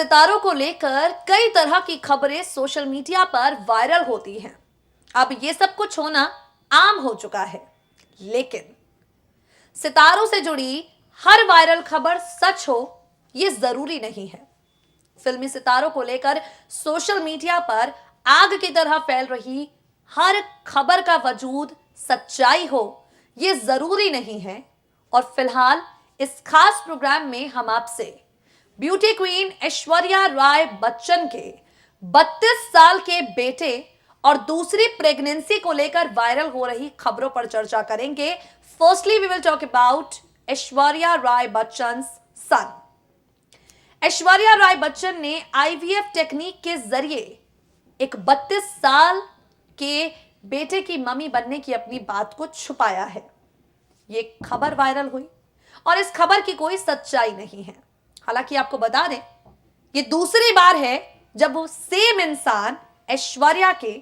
सितारों को लेकर कई तरह की खबरें सोशल मीडिया पर वायरल होती हैं। अब ये सब कुछ होना आम हो चुका है, लेकिन सितारों से जुड़ी हर वायरल खबर सच हो ये जरूरी नहीं है। फिल्मी सितारों को लेकर सोशल मीडिया पर आग की तरह फैल रही हर खबर का वजूद सच्चाई हो ये जरूरी नहीं है। और फिलहाल इस खास प्रोग्राम में हम आपसे ब्यूटी क्वीन ऐश्वर्या राय बच्चन के 32 साल के बेटे और दूसरी प्रेगनेंसी को लेकर वायरल हो रही खबरों पर चर्चा करेंगे। Firstly we will talk about Aishwarya Rai Bachchan son. Aishwarya Rai Bachchan ने आईवीएफ टेक्निक के जरिए एक 32 साल के बेटे की मम्मी बनने की अपनी बात को छुपाया है। ये खबर वायरल हुई और इस खबर की कोई सच्चाई नहीं है। हालांकि आपको बता दें, ये दूसरी बार है जब वो सेम इंसान ऐश्वर्या के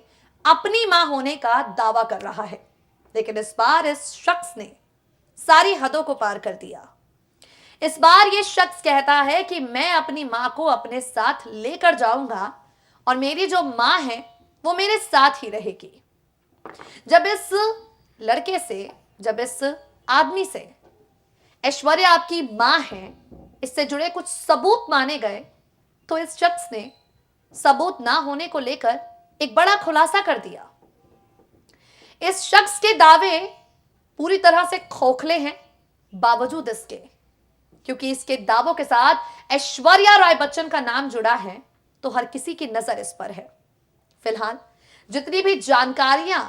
अपनी मां होने का दावा कर रहा है, लेकिन इस बार इस शख्स ने सारी हदों को पार कर दिया। इस बार ये शख्स कहता है कि मैं अपनी मां को अपने साथ लेकर जाऊंगा और मेरी जो मां है वो मेरे साथ ही रहेगी। जब इस आदमी से ऐश्वर्या आपकी मां है इससे जुड़े कुछ सबूत माने गए, तो इस शख्स ने सबूत ना होने को लेकर एक बड़ा खुलासा कर दिया। इस शख्स के दावे पूरी तरह से खोखले हैं, बावजूद इसके क्योंकि इसके दावों के साथ ऐश्वर्या राय बच्चन का नाम जुड़ा है, तो हर किसी की नजर इस पर है। फिलहाल जितनी भी जानकारियां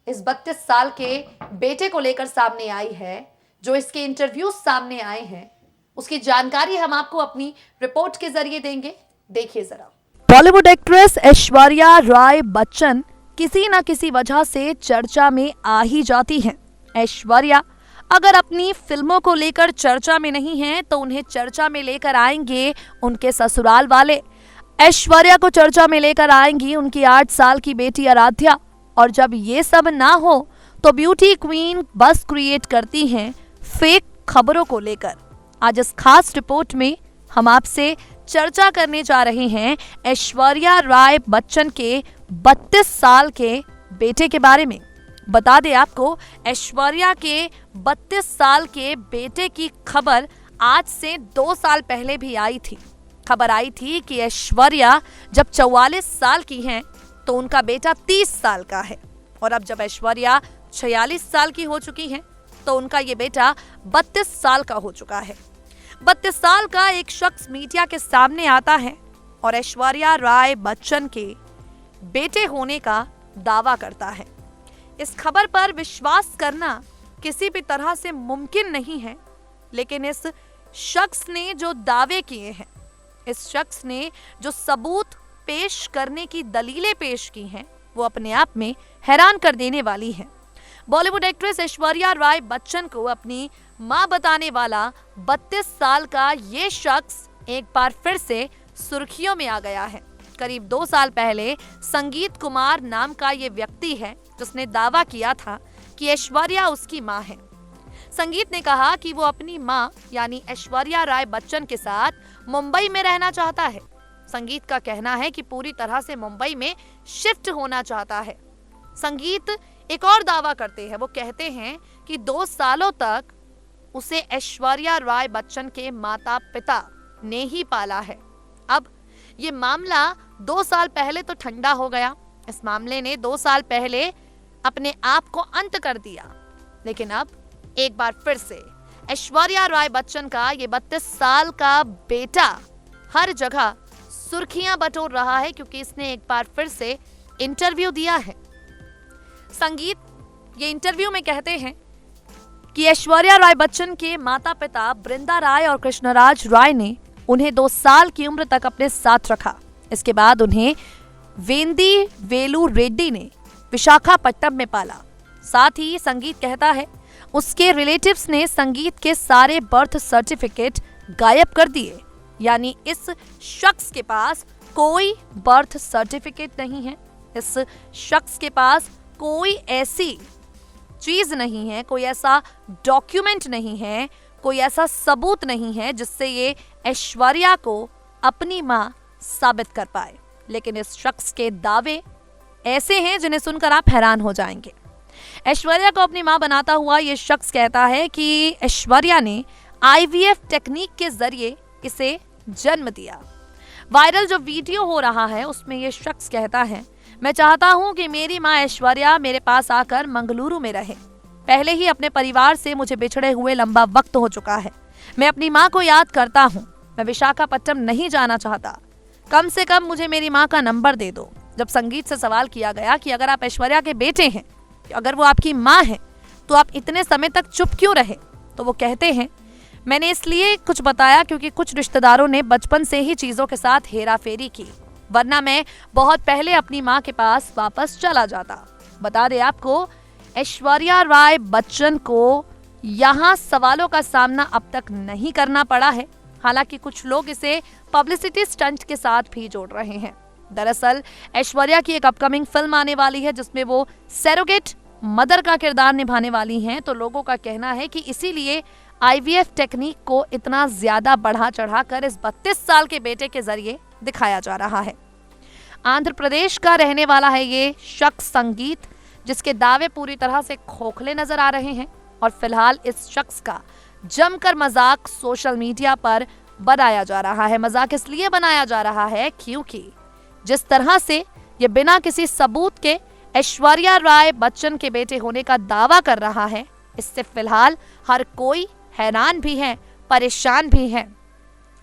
इस 32 साल के बेटे को लेकर सामने आई है, जो इसके इंटरव्यूज सामने आए हैं, उसकी जानकारी हम आपको अपनी रिपोर्ट के जरिए देंगे। देखिए जरा। बॉलीवुड एक्ट्रेस ऐश्वर्या राय बच्चन किसी न किसी वजह से चर्चा में आ ही जाती हैं। ऐश्वर्या अगर अपनी फिल्मों को लेकर चर्चा में नहीं है तो उन्हें चर्चा में लेकर आएंगे उनके ससुराल वाले। ऐश्वर्या को चर्चा में लेकर आएंगी उनकी 8 साल की बेटी आराध्या। और जब ये सब ना हो तो ब्यूटी क्वीन बस क्रिएट करती हैं फेक खबरों को लेकर। आज इस खास रिपोर्ट में हम आपसे चर्चा करने जा रहे हैं ऐश्वर्या राय बच्चन के 32 साल के बेटे के बारे में। बता दें आपको, ऐश्वर्या के 32 साल के बेटे की खबर आज से 2 साल पहले भी आई थी। खबर आई थी कि ऐश्वर्या जब 44 साल की हैं तो उनका बेटा 30 साल का है, और अब जब ऐश्वर्या 46 साल की हो चुकी हैं तो उनका ये बेटा 32 साल का हो चुका है। 32 साल का एक शख्स मीडिया के सामने आता है और ऐश्वर्या राय बच्चन के बेटे होने का दावा करता है। इस खबर पर विश्वास करना किसी भी तरह से मुमकिन नहीं है, लेकिन इस शख्स ने जो दावे किए हैं, इस शख्स ने जो सबूत पेश करने की दलीलें पेश की हैं, वो अपने आप में हैरान कर देने वाली हैं। बॉलीवुड एक्ट्रेस ऐश्वर्या राय बच्चन को अपनी मां बताने वाला 32 साल का ये शख्स एक बार फिर से सुर्खियों में आ गया है। करीब 2 साल पहले संगीत कुमार नाम का ये व्यक्ति है जिसने दावा किया था कि ऐश्वर्या उसकी मां है। संगीत ने कहा कि वो अपनी मां यानी ऐश्वर्या राय बच्चन के साथ मुंबई में रहना चाहता है। संगीत का कहना है कि पूरी तरह से मुंबई में शिफ्ट होना चाहता है। संगीत एक और दावा करते हैं, वो कहते हैं कि 2 सालों तक उसे ऐश्वर्या राय बच्चन के माता पिता ने ही पाला है। अब ये मामला 2 साल पहले तो ठंडा हो गया, इस मामले ने 2 साल पहले अपने आप को अंत कर दिया, लेकिन अब एक बार फिर से ऐश्वर्या राय बच्चन का ये 32 साल का बेटा हर जगह सुर्खियां बटोर रहा है, क्योंकि इसने एक बार फिर से इंटरव्यू दिया है। संगीत ये इंटरव्यू में कहते हैं कि ऐश्वर्या राय बच्चन के माता पिता बृंदा राय और कृष्णराज राय ने उन्हें 2 साल की उम्र तक अपने साथ रखा। इसके बाद उन्हें वेंदी वेलू रेड्डी ने विशाखापट्टनम में पाला। साथ ही संगीत कहता है उसके रिलेटिव्स ने संगीत के सारे बर्थ सर्टिफिकेट गायब कर दिए, यानी इस शख्स के पास कोई बर्थ सर्टिफिकेट नहीं है। इस शख्स के पास कोई ऐसी चीज नहीं है, कोई ऐसा डॉक्यूमेंट नहीं है, कोई ऐसा सबूत नहीं है जिससे ये ऐश्वर्या को अपनी मां साबित कर पाए। लेकिन इस शख्स के दावे ऐसे हैं जिन्हें सुनकर आप हैरान हो जाएंगे। ऐश्वर्या को अपनी मां बनाता हुआ ये शख्स कहता है कि ऐश्वर्या ने IVF टेक्निक के जरिए इसे जन्म दिया। वायरल जो वीडियो हो रहा है उसमें ये शख्स कहता है, मैं चाहता हूं कि मेरी मां ऐश्वर्या मेरे पास आकर मंगलुरु में रहे। पहले ही अपने परिवार से मुझे बिछड़े हुए लंबा वक्त हो चुका है। मैं अपनी मां को याद करता हूं। मैं विशाखापट्टनम नहीं जाना चाहता। कम से कम मुझे मेरी मां का नंबर दे दो। जब संगीत से सवाल किया गया कि अगर आप ऐश्वर्या के बेटे हैं, अगर वो आपकी मां है, तो आप इतने समय तक चुप क्यों रहे, तो वो कहते हैं, मैंने इसलिए कुछ बताया क्योंकि कुछ रिश्तेदारों ने बचपन से ही चीजों के साथ हेराफेरी की, वरना मैं बहुत पहले अपनी मां के पास वापस चला जाता। बता दें आपको, ऐश्वर्या राय बच्चन को यहाँ सवालों का सामना अब तक नहीं करना पड़ा है। हालांकि कुछ लोग इसे पब्लिसिटी स्टंट के साथ भी जोड़ रहे हैं। दरअसल ऐश्वर्या की एक अपकमिंग फिल्म आने वाली है जिसमें वो सैरोगेट मदर का किरदार निभाने वाली हैं। तो लोगों का कहना है कि इसीलिए IVF टेक्निक को इतना ज्यादा बढ़ा चढ़ाकर इस 32 साल के बेटे के जरिए दिखाया जा रहा है। आंध्र प्रदेश का रहने वाला है ये शख्स संगीत, जिसके दावे पूरी तरह से खोखले नजर आ रहे हैं और फिलहाल इस शख्स का जमकर मजाक सोशल मीडिया पर बनाया जा रहा है। मजाक इसलिए बनाया जा रहा है क्योंकि जिस तरह से ये बिना किसी सबूत के ऐश्वर्या राय बच्चन के बेटे होने का दावा कर रहा है, इससे फिलहाल हर कोई हैरान भी है, परेशान भी है।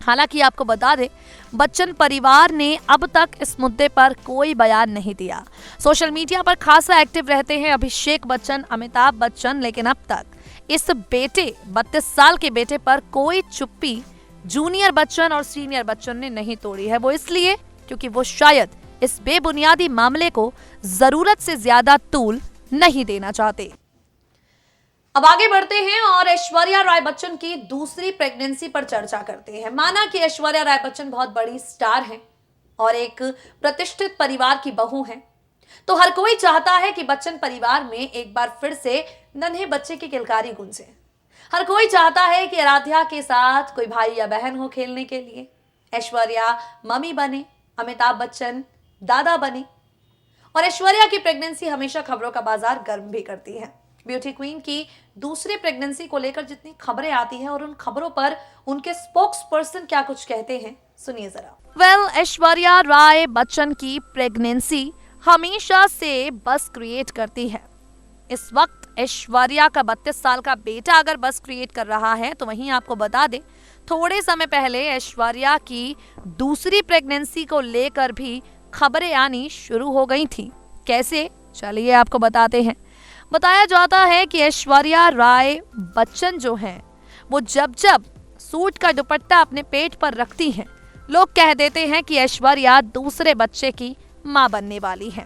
हालांकि आपको बता दें, बच्चन परिवार ने अब तक इस मुद्दे पर कोई बयान नहीं दिया। सोशल मीडिया पर खासा एक्टिव रहते हैं अभिषेक बच्चन, अमिताभ बच्चन, लेकिन अब तक इस बेटे 32 साल के बेटे पर कोई चुप्पी जूनियर बच्चन और सीनियर बच्चन ने नहीं तोड़ी है। वो इसलिए क्योंकि वो शायद इस बेबुनियादी मामले को जरूरत से ज्यादा तूल नहीं देना चाहते। अब आगे बढ़ते हैं और ऐश्वर्या राय बच्चन की दूसरी प्रेगनेंसी पर चर्चा करते हैं। माना कि ऐश्वर्या राय बच्चन बहुत बड़ी स्टार हैं और एक प्रतिष्ठित परिवार की बहू हैं, तो हर कोई चाहता है कि बच्चन परिवार में एक बार फिर से नन्हे बच्चे की किलकारी गूंजे। हर कोई चाहता है कि आराध्या के साथ कोई भाई या बहन हो खेलने के लिए। ऐश्वर्या मम्मी बने, अमिताभ बच्चन दादा बने। और ऐश्वर्या की प्रेगनेंसी हमेशा खबरों का बाजार गर्म भी करती है। ब्यूटी क्वीन की दूसरी प्रेगनेंसी को लेकर जितनी खबरें आती हैं और उन खबरों पर उनके स्पोक्स पर्सन क्या कुछ कहते हैं, सुनिए जरा। ऐश्वर्या राय बच्चन की प्रेगनेंसी हमेशा से बस क्रिएट करती है। इस वक्त ऐश्वर्या का 32 साल का बेटा अगर बस क्रिएट कर रहा है, तो वहीं आपको बता दें, थोड़े समय पहले ऐश्वर्या की दूसरी प्रेगनेंसी को लेकर भी खबरें आनी शुरू हो गई थी। कैसे, चलिए आपको बताते हैं। बताया जाता है कि ऐश्वर्या राय बच्चन जो हैं, वो जब जब सूट का दुपट्टा अपने पेट पर रखती हैं, लोग कह देते हैं कि ऐश्वर्या दूसरे बच्चे की मां बनने वाली है।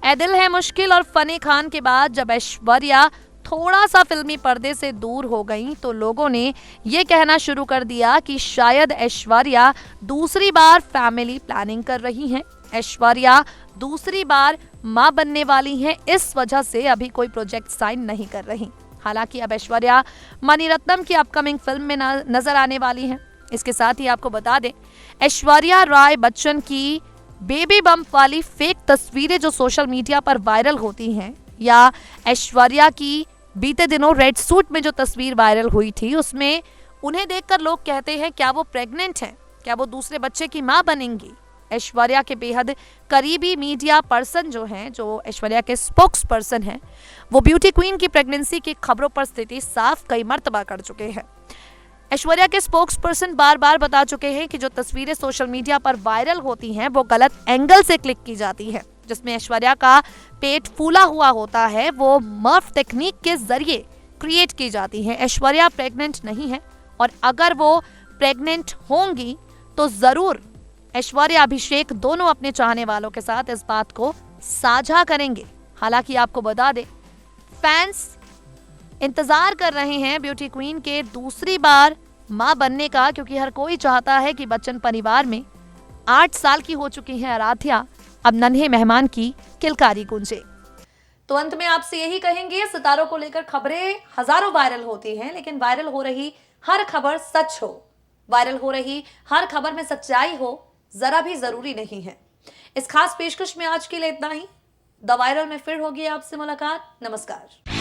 ऐ दिल है मुश्किल और फनी खान के बाद जब ऐश्वर्या थोड़ा सा फिल्मी पर्दे से दूर हो गई, तो लोगों ने ये कहना शुरू कर दिया कि शायद ऐश्वर्या दूसरी बार फैमिली प्लानिंग कर रही हैं। ऐश्वर्या दूसरी बार मां बनने वाली हैं, इस वजह से अभी कोई प्रोजेक्ट साइन नहीं कर रही। हालांकि अब ऐश्वर्या मणिरत्नम की अपकमिंग फिल्म में नजर आने वाली हैं। इसके साथ ही आपको बता दें, ऐश्वर्या राय बच्चन की बेबी बम्प वाली फेक तस्वीरें जो सोशल मीडिया पर वायरल होती हैं, या ऐश्वर्या की बीते दिनों रेड सूट में जो तस्वीर वायरल हुई थी, उसमें उन्हें देखकर लोग कहते हैं क्या वो प्रेग्नेंट हैं, क्या वो दूसरे बच्चे की मां बनेंगी। ऐश्वर्या के बेहद करीबी मीडिया पर्सन जो हैं, जो ऐश्वर्या के स्पोक्स पर्सन हैं, वो ब्यूटी क्वीन की प्रेगनेंसी की खबरों पर स्थिति साफ कई मर्तबा कर चुके हैं। ऐश्वर्या के स्पोक्स पर्सन बार बार बता चुके हैं कि जो तस्वीरें सोशल मीडिया पर वायरल होती हैं, वो गलत एंगल से क्लिक की जाती है, जिसमें ऐश्वर्या का पेट फूला हुआ होता है, वो मर्फ टेक्निक के जरिए क्रिएट की जाती है। ऐश्वर्या प्रेग्नेंट नहीं है, और अगर वो प्रेग्नेंट होंगी तो जरूर ऐश्वर्या अभिषेक दोनों अपने चाहने वालों के साथ इस बात को साझा करेंगे। हालांकि आपको बता दें, फैंस इंतजार कर रहे हैं ब्यूटी क्वीन के दूसरी बार मां बनने का, क्योंकि हर कोई चाहता है कि बच्चन परिवार में 8 साल की हो चुकी है आराध्या, अब नन्हे मेहमान की किलकारी गूंजे। तो अंत में आपसे यही कहेंगे, सितारों को लेकर खबरें हजारों वायरल होती हैं, लेकिन वायरल हो रही हर खबर सच हो, वायरल हो रही हर खबर में सच्चाई हो जरा भी जरूरी नहीं है। इस खास पेशकश में आज के लिए इतना ही। द वायरल में फिर होगी आपसे मुलाकात। नमस्कार।